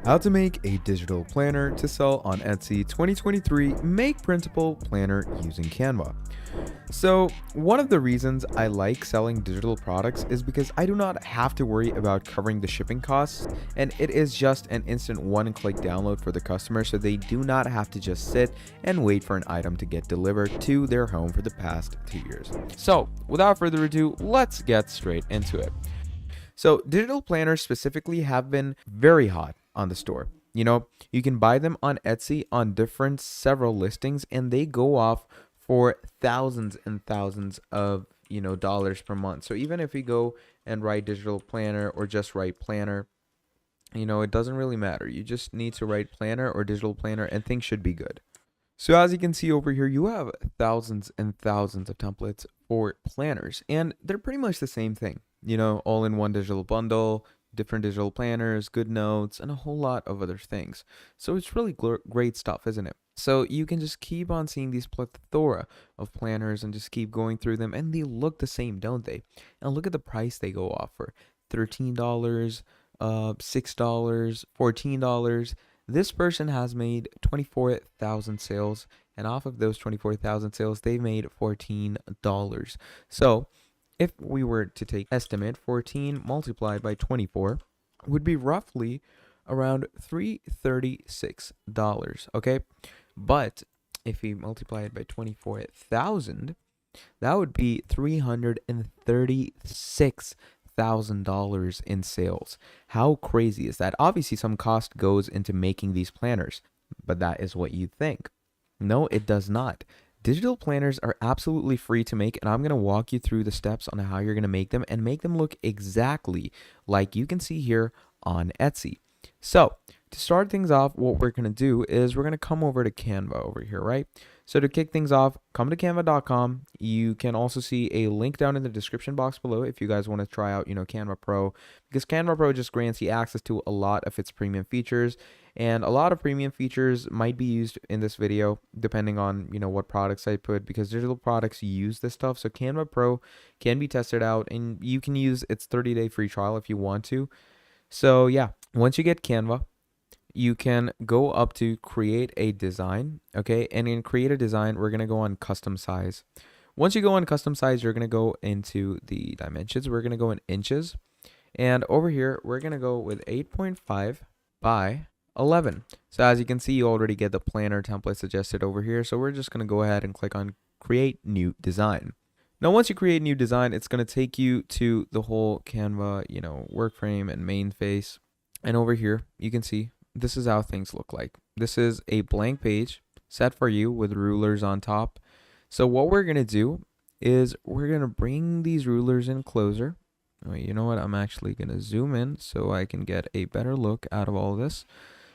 How to make a digital planner to sell on Etsy 2023 Make Printable Planner using Canva. So, one of the reasons I like selling digital products is because I do not have to worry about covering the shipping costs, and it is just an instant one-click download for the customer, so they do not have to just sit and wait for an item to get delivered to their home for the past 2 years. So, without further ado, let's get straight into it. So digital planners specifically have been very hot on the store. You can buy them on Etsy on different several listings, and they go off for thousands and thousands of, dollars per month. So even if you go and write digital planner or just write planner, it doesn't really matter. You just need to write planner or digital planner and things should be good. So as you can see over here, you have thousands and thousands of templates for planners, and they're pretty much the same thing. All in one digital bundle, different digital planners, good notes, and a whole lot of other things. So it's really great stuff, isn't it? So you can just keep on seeing these plethora of planners and just keep going through them, and they look the same, don't they? And look at the price they go off for. $13, $6, $14. This person has made 24,000 sales, and off of those 24,000 sales, they made $14. So if we were to take estimate, 14 multiplied by 24 would be roughly around $336, okay? But if we multiply it by 24,000, that would be $336,000 in sales. How crazy is that? Obviously, some cost goes into making these planners, but that is what you think. No, it does not. Digital planners are absolutely free to make, and I'm going to walk you through the steps on how you're going to make them and make them look exactly like you can see here on Etsy. So to start things off, what we're going to do is we're going to come over to Canva over here, right? So to kick things off, come to canva.com. You can also see a link down in the description box below if you guys want to try out, Canva Pro, because Canva Pro just grants you access to a lot of its premium features, and a lot of premium features might be used in this video depending on, what products I put, because digital products use this stuff. So Canva Pro can be tested out, and you can use its 30-day free trial if you want to. So yeah, once you get Canva, you can go up to create a design, okay? And in create a design, we're going to go on custom size. Once you go on custom size, you're going to go into the dimensions. We're going to go in inches. And over here, we're going to go with 8.5 by 11. So as you can see, you already get the planner template suggested over here. So we're just going to go ahead and click on create new design. Now, once you create new design, it's going to take you to the whole Canva, work frame and main face. And over here, you can see this is how things look like. This is a blank page set for you with rulers on top. So what we're going to do is we're going to bring these rulers in closer. Oh, you know what? I'm actually going to zoom in so I can get a better look out of all this.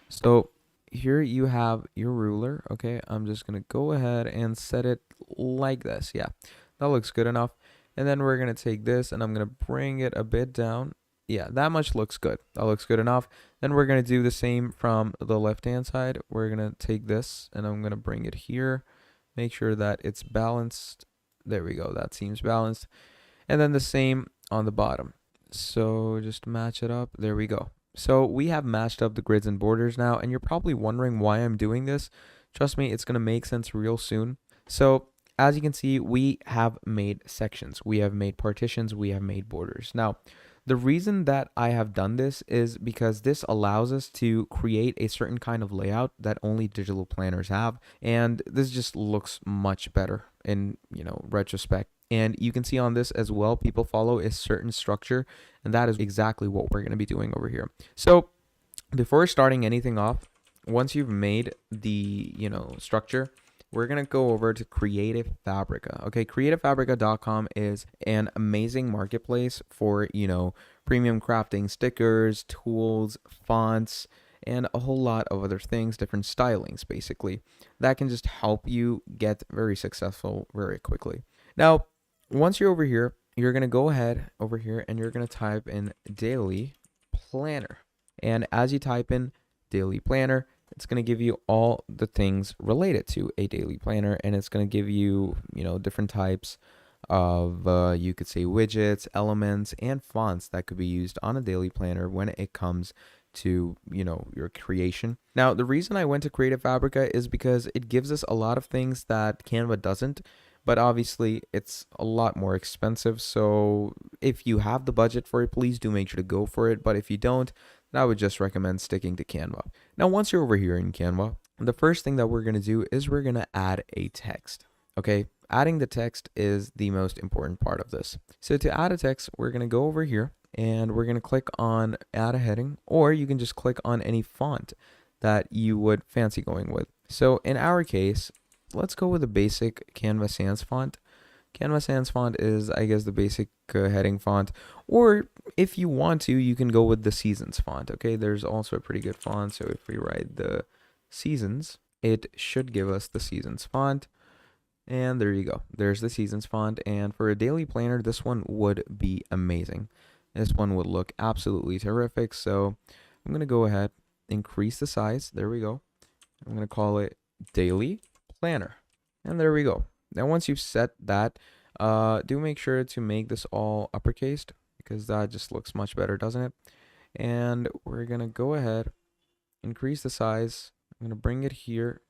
So here you have your ruler. Okay, I'm just going to go ahead and set it like this. Yeah, that looks good enough. And then we're going to take this and I'm going to bring it a bit down. Yeah, that much looks good. That looks good enough. Then we're going to do the same from the left-hand side. We're going to take this and I'm going to bring it here. Make sure that it's balanced. There we go. That seems balanced. And then the same on the bottom. So just match it up. There we go. So we have matched up the grids and borders now. And you're probably wondering why I'm doing this. Trust me, it's going to make sense real soon. So as you can see, we have made sections. We have made partitions. We have made borders. Now, the reason that I have done this is because this allows us to create a certain kind of layout that only digital planners have. And this just looks much better in, retrospect. And you can see on this as well, people follow a certain structure. And that is exactly what we're going to be doing over here. So before starting anything off, once you've made the, structure, we're going to go over to Creative Fabrica. Okay, creativefabrica.com is an amazing marketplace for, premium crafting, stickers, tools, fonts, and a whole lot of other things, different stylings, basically, that can just help you get very successful very quickly. Now, once you're over here, you're going to go ahead over here and you're going to type in daily planner. And as you type in daily planner, it's going to give you all the things related to a daily planner, and it's going to give you, different types of, you could say, widgets, elements, and fonts that could be used on a daily planner when it comes to, your creation. Now, the reason I went to Creative Fabrica is because it gives us a lot of things that Canva doesn't, but obviously it's a lot more expensive. So if you have the budget for it, please do make sure to go for it. But if you don't, then I would just recommend sticking to Canva. Now, once you're over here in Canva, the first thing that we're going to do is we're going to add a text. Okay, adding the text is the most important part of this. So to add a text, we're going to go over here and we're going to click on add a heading, or you can just click on any font that you would fancy going with. So in our case, let's go with a basic Canva Sans font. Canva Sans font is, I guess, the basic heading font, or if you want to, you can go with the Seasons font. Okay, there's also a pretty good font. So if we write the Seasons, it should give us the Seasons font. And there you go. There's the Seasons font. And for a daily planner, this one would be amazing. This one would look absolutely terrific. So I'm going to go ahead, increase the size. There we go. I'm going to call it Daily Planner. And there we go. Now, once you've set that, do make sure to make this all uppercased, because that just looks much better, doesn't it? And we're going to go ahead, increase the size. I'm going to bring it here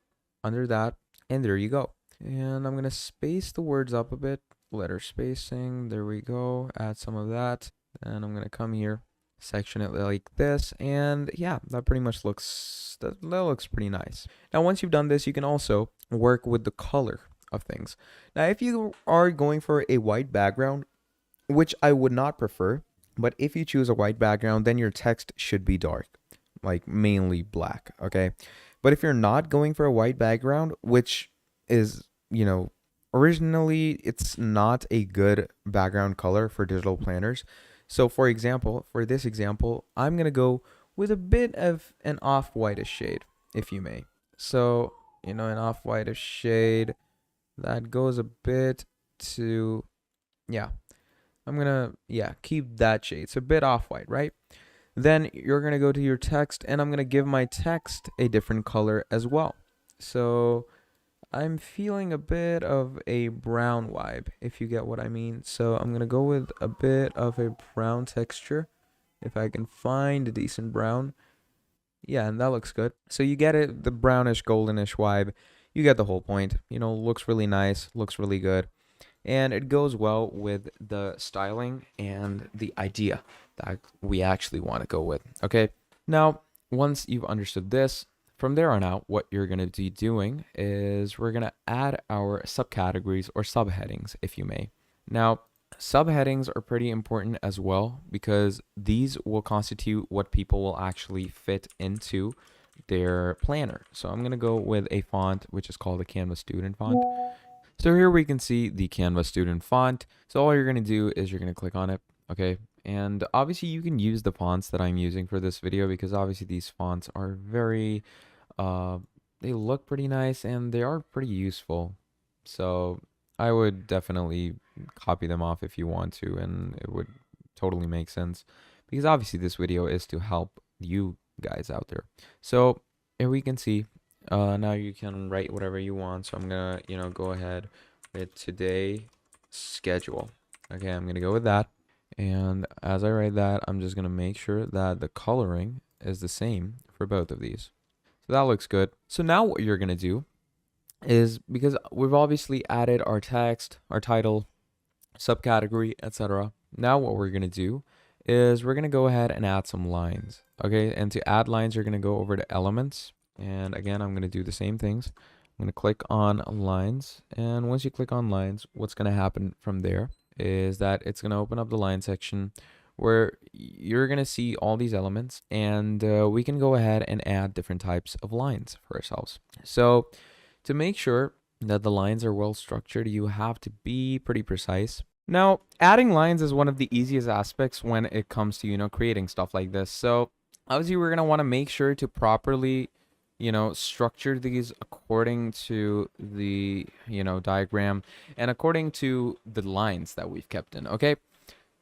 under that. And there you go. And I'm going to space the words up a bit. Letter spacing. There we go. Add some of that. And I'm going to come here, section it like this. And yeah, that pretty much looks, that looks pretty nice. Now, once you've done this, you can also work with the color of things. Now, if you are going for a white background, which I would not prefer, but if you choose a white background, then your text should be dark, like mainly black. Okay. But if you're not going for a white background, which is, originally it's not a good background color for digital planners. So for example, for this example, I'm going to go with a bit of an off-whitish shade, if you may. So, an off-whitish shade that goes a bit to, I'm going to, keep that shade. It's a bit off-white, right? Then you're going to go to your text, and I'm going to give my text a different color as well. So I'm feeling a bit of a brown vibe, if you get what I mean. So I'm going to go with a bit of a brown texture, if I can find a decent brown. Yeah, and that looks good. So you get it, the brownish, goldenish vibe. You get the whole point. Looks really nice, looks really good. And it goes well with the styling and the idea that we actually want to go with. Okay, now, once you've understood this, from there on out, what you're going to be doing is we're going to add our subcategories or subheadings, if you may. Now, subheadings are pretty important as well, because these will constitute what people will actually fit into their planner. So I'm going to go with a font which is called the Canva Student font. So here we can see the Canva Student font. So all you're going to do is you're going to click on it. Okay. And obviously you can use the fonts that I'm using for this video, because obviously these fonts are very, they look pretty nice and they are pretty useful. So I would definitely copy them off if you want to, and it would totally make sense, because obviously this video is to help you guys out there. So here we can see, now you can write whatever you want. So I'm gonna, go ahead with today schedule. Okay, I'm gonna go with that. And as I write that, I'm just going to make sure that the coloring is the same for both of these. So that looks good. So now what you're going to do is, because we've obviously added our text, our title, subcategory, etc. Now what we're going to do is we're going to go ahead and add some lines. Okay, and to add lines, you're going to go over to elements. And again, I'm going to do the same things. I'm going to click on lines. And once you click on lines, what's going to happen from there is that it's going to open up the line section where you're going to see all these elements, and we can go ahead and add different types of lines for ourselves. So to make sure that the lines are well structured, you have to be pretty precise. Now, adding lines is one of the easiest aspects when it comes to, creating stuff like this. So obviously we're going to want to make sure to properly structure these according to the, diagram and according to the lines that we've kept in. Okay.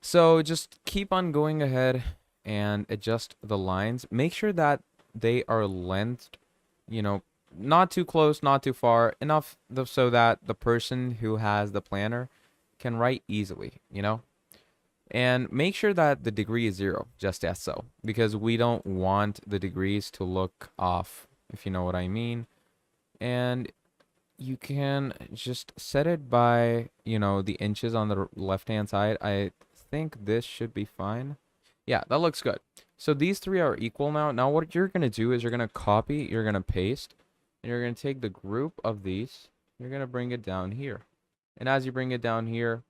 So just keep on going ahead and adjust the lines. Make sure that they are lengthed, not too close, not too far, enough so that the person who has the planner can write easily, And make sure that the degree is 0, just as so, because we don't want the degrees to look off, if you know what I mean. And you can just set it by, the inches on the left hand side. I think this should be fine. Yeah, that looks good. So these three are equal now. Now what you're going to do is you're going to copy, you're going to paste, and you're going to take the group of these, you're going to bring it down here. And as you bring it down here,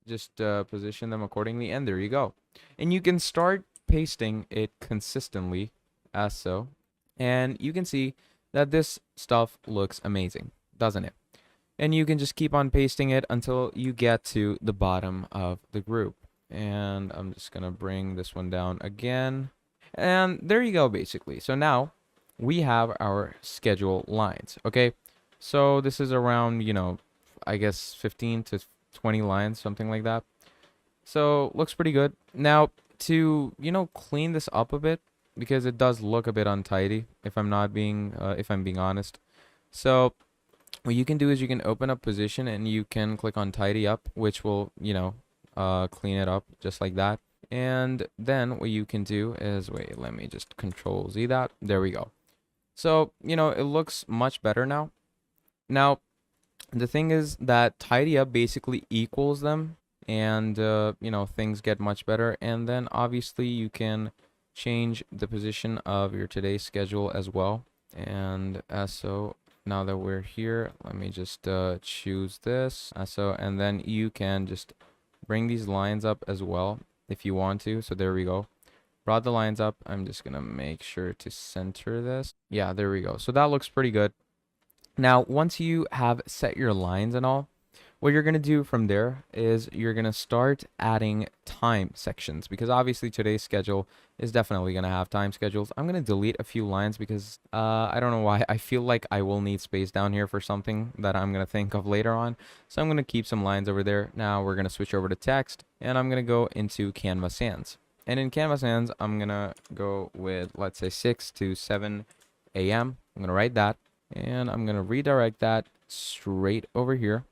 just position them accordingly, and there you go. And you can start pasting it consistently as so. And you can see that this stuff looks amazing, doesn't it? And you can just keep on pasting it until you get to the bottom of the group. And I'm just going to bring this one down again. And there you go, basically. So now we have our schedule lines, okay? So this is around, I guess 15 to 20 lines, something like that. So looks pretty good. Now to, clean this up a bit, because it does look a bit untidy, if I'm being honest. So what you can do is you can open up position and you can click on tidy up, which will, clean it up just like that. And then what you can do is, wait, let me just control Z that. There we go. So, it looks much better now. Now, the thing is that tidy up basically equals them, and, things get much better. And then obviously you can change the position of your today's schedule as well. And so now that we're here, let me just choose this. And then you can just bring these lines up as well if you want to. So there we go. Brought the lines up. I'm just going to make sure to center this. Yeah, there we go. So that looks pretty good. Now, once you have set your lines and all, what you're going to do from there is you're going to start adding time sections, because obviously today's schedule is definitely going to have time schedules. I'm going to delete a few lines because I don't know why. I feel like I will need space down here for something that I'm going to think of later on. So I'm going to keep some lines over there. Now we're going to switch over to text, and I'm going to go into Canva Sans. And in Canva Sans, I'm going to go with, let's say, 6 to 7 a.m. I'm going to write that, and I'm going to redirect that straight over here.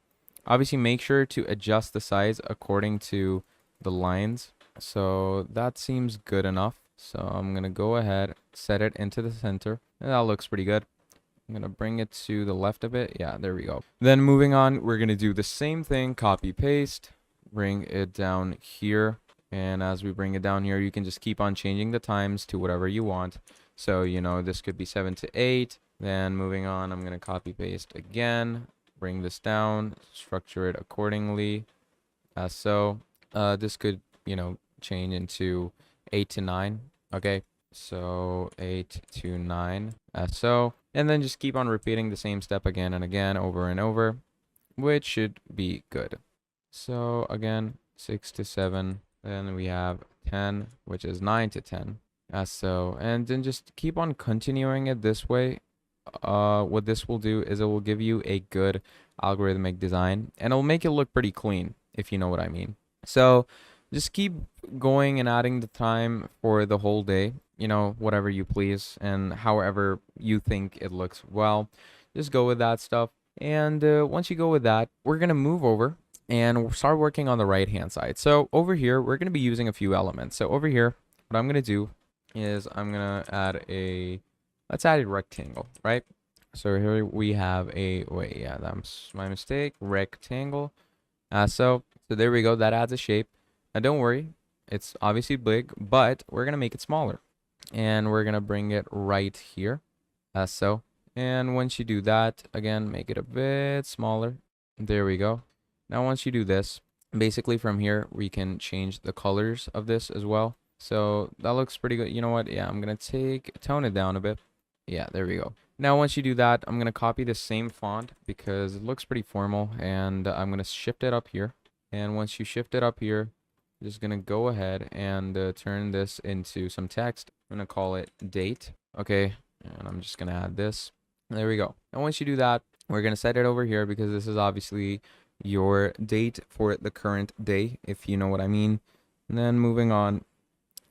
Obviously, make sure to adjust the size according to the lines. So that seems good enough. So I'm going to go ahead, set it into the center. And that looks pretty good. I'm going to bring it to the left a bit. Yeah, there we go. Then moving on, we're going to do the same thing. Copy, paste, bring it down here. And as we bring it down here, you can just keep on changing the times to whatever you want. So, this could be 7 to 8. Then moving on, I'm going to copy, paste again. Bring this down, structure it accordingly, as so. This could, change into 8 to 9. Okay, so 8 to 9, as so. And then just keep on repeating the same step again and again, over and over, which should be good. So again, 6 to 7. Then we have 10, which is 9 to 10, as so. And then just keep on continuing it this way. What this will do is it will give you a good algorithmic design, and it'll make it look pretty clean, if you know what I mean. So just keep going and adding the time for the whole day, whatever you please, and however you think it looks well, just go with that stuff. And once you go with that, we're going to move over and we'll start working on the right hand side. So over here, we're going to be using a few elements. So over here, what I'm going to do is I'm going to add let's add a rectangle, right? So here we have that's my mistake, rectangle. So there we go, that adds a shape. Now don't worry, it's obviously big, but we're gonna make it smaller. And we're gonna bring it right here, so. And once you do that, again, make it a bit smaller. There we go. Now once you do this, basically from here, we can change the colors of this as well. So that looks pretty good. You know what? Yeah, I'm gonna tone it down a bit. Yeah, there we go. Now, once you do that, I'm going to copy the same font because it looks pretty formal, and I'm going to shift it up here. And once you shift it up here, I'm just going to go ahead and turn this into some text. I'm going to call it date. Okay, and I'm just going to add this. There we go. And once you do that, we're going to set it over here because this is obviously your date for the current day, if you know what I mean. And then moving on,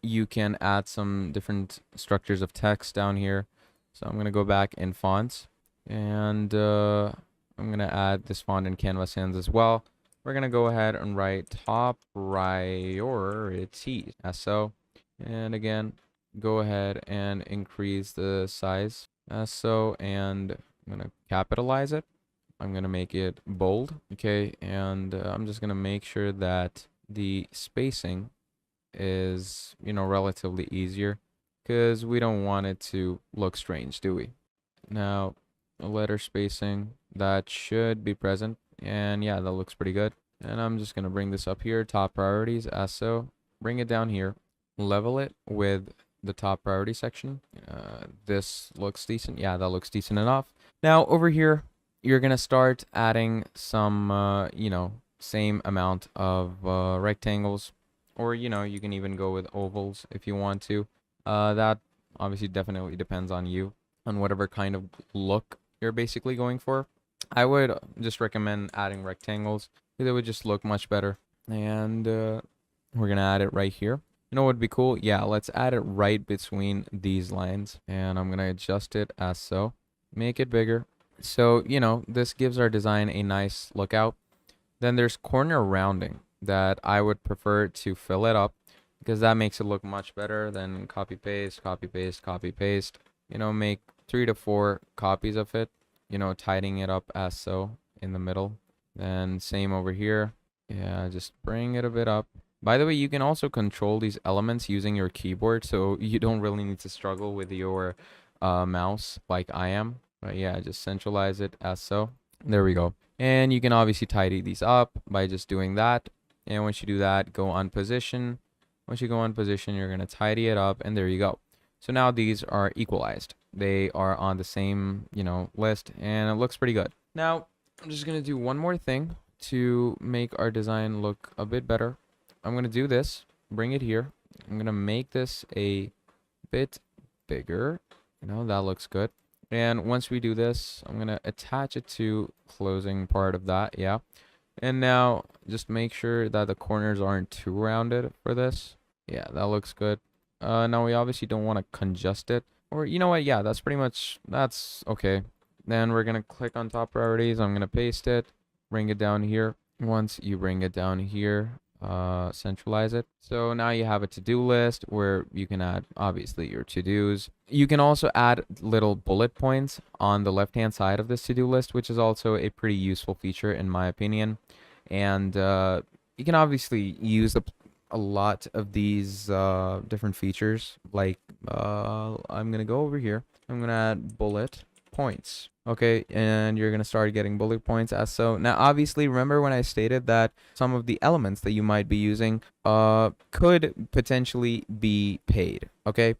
you can add some different structures of text down here. So I'm going to go back in fonts, and I'm going to add this font in Canva Sans as well. we're going to go ahead and write top priority as so. And again, go ahead and increase the size as so. And I'm going to capitalize it. I'm going to make it bold. Okay. And I'm just going to make sure that the spacing is, relatively easier because we don't want it to look strange, do we? Now, letter spacing, that should be present. And yeah, that looks pretty good. And I'm just going to bring this up here, top priorities, as so. Bring it down here, level it with the top priority section. This looks decent. Yeah, that looks decent enough. Now, over here, you're going to start adding some, same amount of rectangles. Or, you can even go with ovals if you want to. That obviously definitely depends on you, on whatever kind of look you're basically going for. I would just recommend adding rectangles because it would just look much better. And we're going to add it right here. You know what would be cool? Yeah, let's add it right between these lines. And I'm going to adjust it as so. Make it bigger. So, this gives our design a nice lookout. Then there's corner rounding that I would prefer to fill it up because that makes it look much better than copy paste, copy paste, copy paste. Make 3 to 4 copies of it, tidying it up as so in the middle. Then same over here. Yeah, just bring it a bit up. By the way, you can also control these elements using your keyboard, so you don't really need to struggle with your mouse like I am. But yeah, just centralize it as so. There we go. And you can obviously tidy these up by just doing that. And once you do that, go on position. Once you go on position, you're going to tidy it up, and there you go. So now these are equalized. They are on the same, list, and it looks pretty good. Now, I'm just going to do one more thing to make our design look a bit better. I'm going to do this, bring it here. I'm going to make this a bit bigger. That looks good. And once we do this, I'm going to attach it to closing part of that. Yeah. And now just make sure that the corners aren't too rounded for this. Yeah, that looks good. Now we obviously don't want to congest it. Or you know what? Yeah, that's okay. Then we're going to click on top priorities. I'm going to paste it, bring it down here. Once you bring it down here, centralize it. So now you have a to-do list where you can add obviously your to-dos. You can also add little bullet points on the left-hand side of this to-do list, which is also a pretty useful feature in my opinion. And you can obviously use a lot of these different features. Like I'm gonna go over here. I'm gonna add bullet points. Okay, and you're gonna start getting bullet points as so. Now obviously remember when I stated that some of the elements that you might be using could potentially be paid. Okay,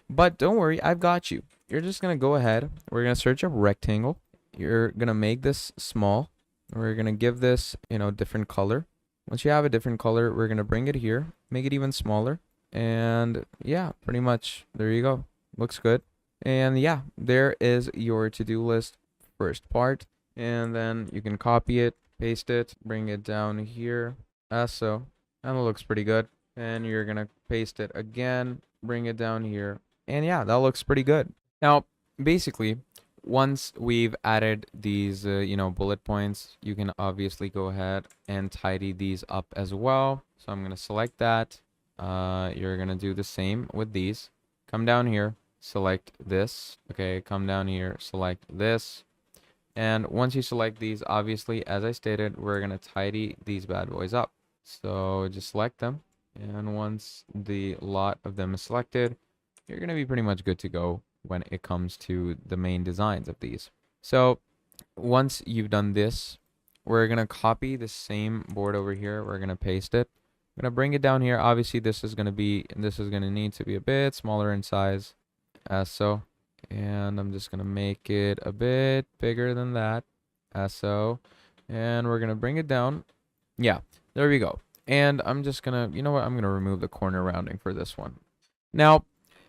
but don't worry, I've got you. You're just gonna go ahead, we're gonna search a rectangle, you're gonna make this small, we're gonna give this different color. Once you have a different color, we're gonna bring it here, make it even smaller, and yeah, pretty much there you go. Looks good. And yeah, there is your to-do list first part. And then you can copy it, paste it, bring it down here as so. And it looks pretty good. And you're going to paste it again, bring it down here. And yeah, that looks pretty good. Now, basically, once we've added these, bullet points, you can obviously go ahead and tidy these up as well. So I'm going to select that. You're going to do the same with these. Come down here. Select this. Okay, come down here, select this. And once you select these, obviously, as I stated, we're going to tidy these bad boys up. So just select them. And once the lot of them is selected, you're going to be pretty much good to go when it comes to the main designs of these. So once you've done this, we're going to copy the same board over here. We're going to paste it. I'm going to bring it down here. Obviously, this is going to need to be a bit smaller in size. As so, and I'm just gonna make it a bit bigger than that, as so, and we're gonna bring it down. Yeah, there we go. And I'm just gonna, I'm gonna remove the corner rounding for this one. Now,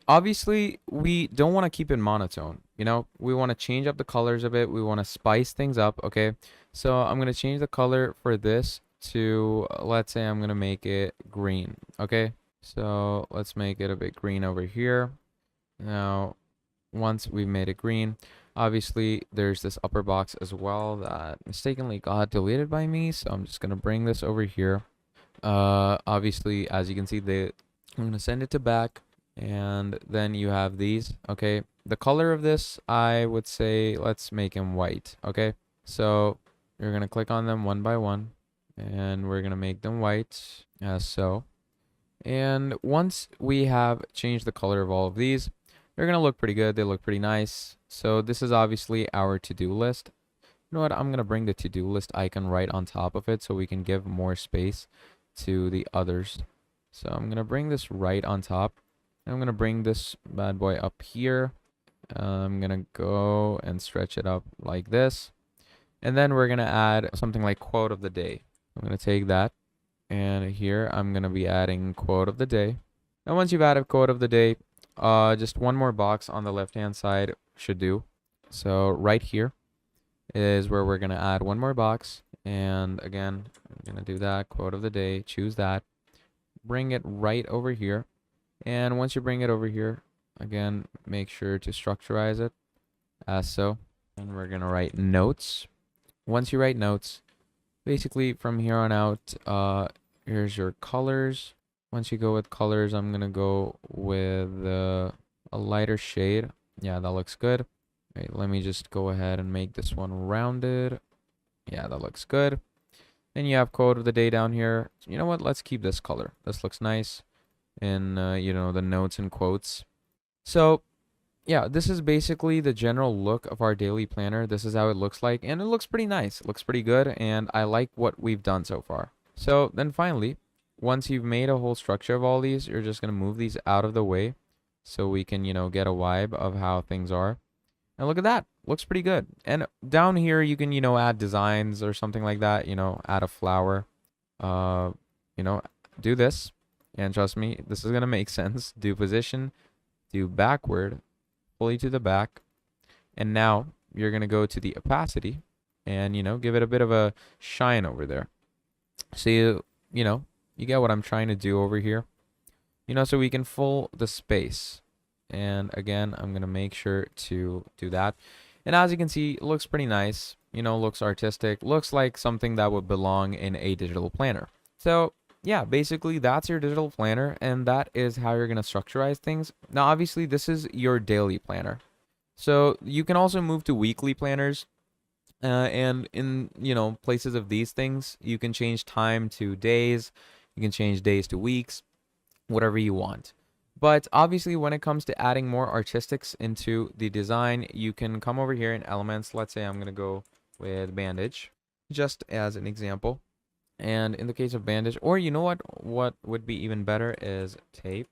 obviously, we don't want to keep it monotone. We want to change up the colors a bit. We want to spice things up. Okay, so I'm gonna change the color for this to, let's say, I'm gonna make it green. Okay, so let's make it a bit green over here. Now, once we've made it green, Obviously, there's this upper box as well that mistakenly got deleted by me, so I'm just gonna bring this over here. Obviously, as you can see, I'm gonna send it to back, and then you have these. Okay, the color of this, I would say, let's make him white. Okay, so you're gonna click on them one by one, and we're gonna make them white, as so. And once we have changed the color of all of these, they're gonna look pretty good. They look pretty nice. So this is obviously our to-do list. You know what? I'm gonna bring the to-do list icon right on top of it so we can give more space to the others. So I'm gonna bring this right on top. I'm gonna bring this bad boy up here. I'm gonna go and stretch it up like this. And then we're gonna add something like quote of the day. I'm gonna take that, and here I'm gonna be adding quote of the day. And once you've added quote of the day, just one more box on the left hand side should do. So right here is where we're gonna add one more box. And again, I'm gonna do that quote of the day, choose that, bring it right over here. And once you bring it over here, again, make sure to structurize it as so. And we're gonna write notes. Once you write notes, basically from here on out, here's your colors. Once you go with colors, I'm gonna go with a lighter shade. Yeah, that looks good. Right, let me just go ahead and make this one rounded. Yeah, that looks good. Then you have quote of the day down here. You know what? Let's keep this color. This looks nice in, you know, the notes and quotes. So, yeah, this is basically the general look of our daily planner. This is how it looks like, and it looks pretty nice. It looks pretty good, and I like what we've done so far. So then finally, once you've made a whole structure of all these, you're just going to move these out of the way so we can, you know, get a vibe of how things are. And look at that. Looks pretty good. And down here, you can, you know, add designs or something like that. You know, add a flower. You know, do this. And trust me, this is going to make sense. Do position. Do backward. Fully to the back. And now you're going to go to the opacity. And, you know, give it a bit of a shine over there. So, you know, you get what I'm trying to do over here. You know, so we can fill the space. And again, I'm going to make sure to do that. And as you can see, it looks pretty nice. You know, looks artistic. Looks like something that would belong in a digital planner. So, yeah, basically that's your digital planner. And that is how you're going to structurize things. Now, obviously, this is your daily planner. So you can also move to weekly planners. And in, you know, places of these things, you can change time to days. You can change days to weeks. Whatever you want. But obviously, when it comes to adding more artistics into the design, you can come over here in elements. Let's say I'm going to go with bandage, just as an example. And in the case of bandage, or you know what would be even better is tape.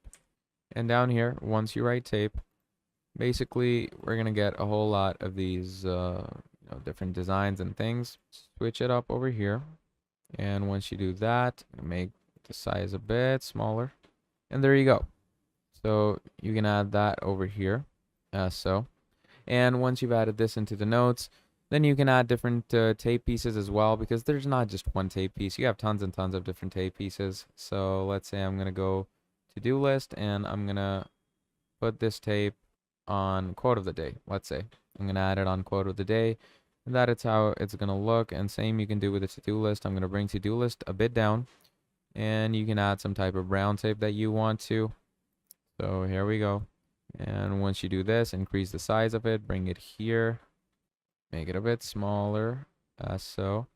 And down here, once you write tape, basically, we're going to get a whole lot of these you know, different designs and things. Switch it up over here. And once you do that, make the size a bit smaller. And there you go. So you can add that over here, as so. And once you've added this into the notes, then you can add different tape pieces as well, because there's not just one tape piece. You have tons and tons of different tape pieces. So let's say I'm going to go to-do list, and I'm going to put this tape on quote of the day. Let's say I'm going to add it on quote of the day. And that is how it's going to look. And same you can do with the to-do list. I'm going to bring to-do list a bit down. And you can add some type of brown tape that you want to. So here we go. And once you do this, increase the size of it, bring it here, make it a bit smaller, as so.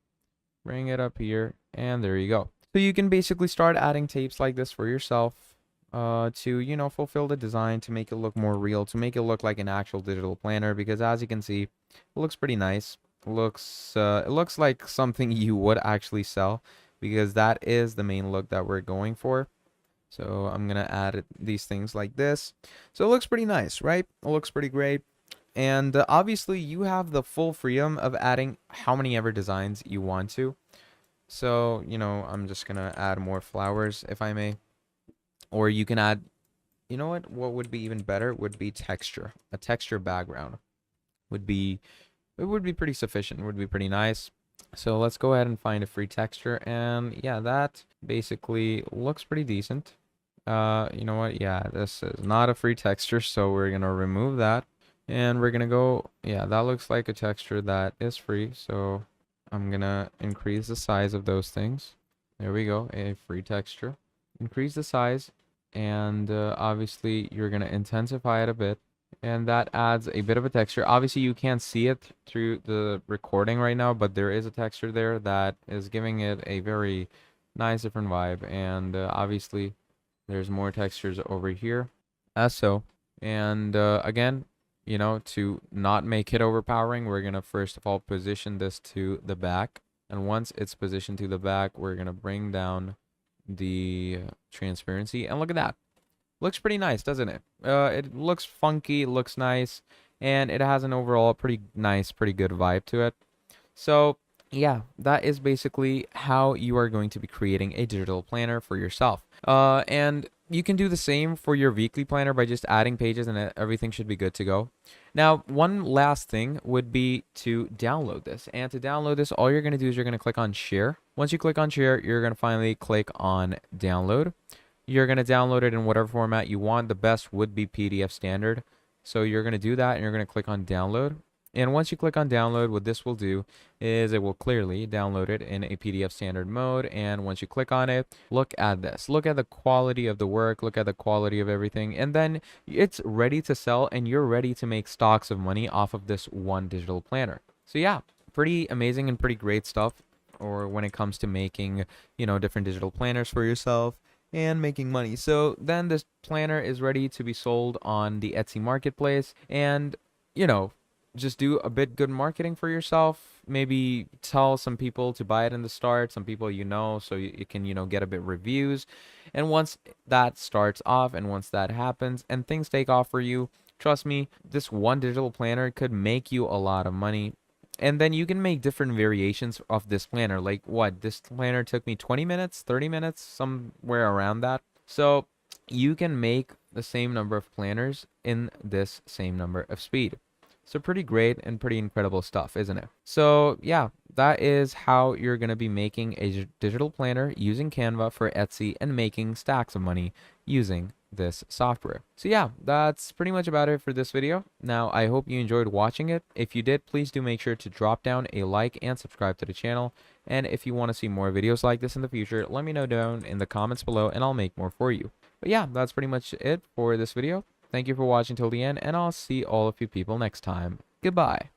Bring it up here, and there you go. So you can basically start adding tapes like this for yourself to, you know, fulfill the design, to make it look more real, to make it look like an actual digital planner, because as you can see, it looks pretty nice. It looks like something you would actually sell, because that is the main look that we're going for. So I'm going to add these things like this. So it looks pretty nice, right? It looks pretty great. And obviously you have the full freedom of adding how many ever designs you want to. So, you know, I'm just going to add more flowers if I may. Or you can add, you know what would be even better would be texture. A texture background would be, it would be pretty sufficient. It would be pretty nice. So let's go ahead and find a free texture. And yeah, that basically looks pretty decent. You know what? Yeah, this is not a free texture, so we're gonna remove that. And we're gonna go, yeah, that looks like a texture that is free. So I'm gonna increase the size of those things. There we go, a free texture. Increase the size, and obviously you're gonna intensify it a bit. And that adds a bit of a texture. Obviously you can't see it through the recording right now, but there is a texture there that is giving it a very nice different vibe. And obviously there's more textures over here as so. And again, you know, to not make it overpowering, we're going to first of all position this to the back. And once it's positioned to the back, we're going to bring down the transparency. And look at that. Looks pretty nice, doesn't it? It looks funky, looks nice, and it has an overall pretty nice, pretty good vibe to it. So yeah, that is basically how you are going to be creating a digital planner for yourself. And you can do the same for your weekly planner by just adding pages, and everything should be good to go. Now, one last thing would be to download this. And to download this, all you're going to do is you're going to click on share. Once you click on share, you're going to finally click on download. You're going to download it in whatever format you want. The best would be PDF standard. So you're going to do that, and you're going to click on download. And once you click on download, what this will do is it will clearly download it in a PDF standard mode. And once you click on it, look at this. Look at the quality of the work. Look at the quality of everything. And then it's ready to sell, and you're ready to make stocks of money off of this one digital planner. So yeah, pretty amazing and pretty great stuff. Or when it comes to making, you know, different digital planners for yourself and making money. So then this planner is ready to be sold on the Etsy marketplace. And, you know, just do a bit good marketing for yourself. Maybe tell some people to buy it in the start, some people you know, so you can, you know, get a bit reviews. And once that starts off and once that happens and things take off for you, trust me, this one digital planner could make you a lot of money. And then you can make different variations of this planner. Like what? This planner took me 20 minutes, 30 minutes, somewhere around that. So you can make the same number of planners in this same number of speed. So pretty great and pretty incredible stuff, isn't it? So yeah, that is how you're going to be making a digital planner using Canva for Etsy and making stacks of money using this software. So yeah, that's pretty much about it for this video. Now, I hope you enjoyed watching it. If you did, please do make sure to drop down a like and subscribe to the channel. And if you want to see more videos like this in the future, let me know down in the comments below and I'll make more for you. But yeah, that's pretty much it for this video. Thank you for watching till the end, and I'll see all of you people next time. Goodbye.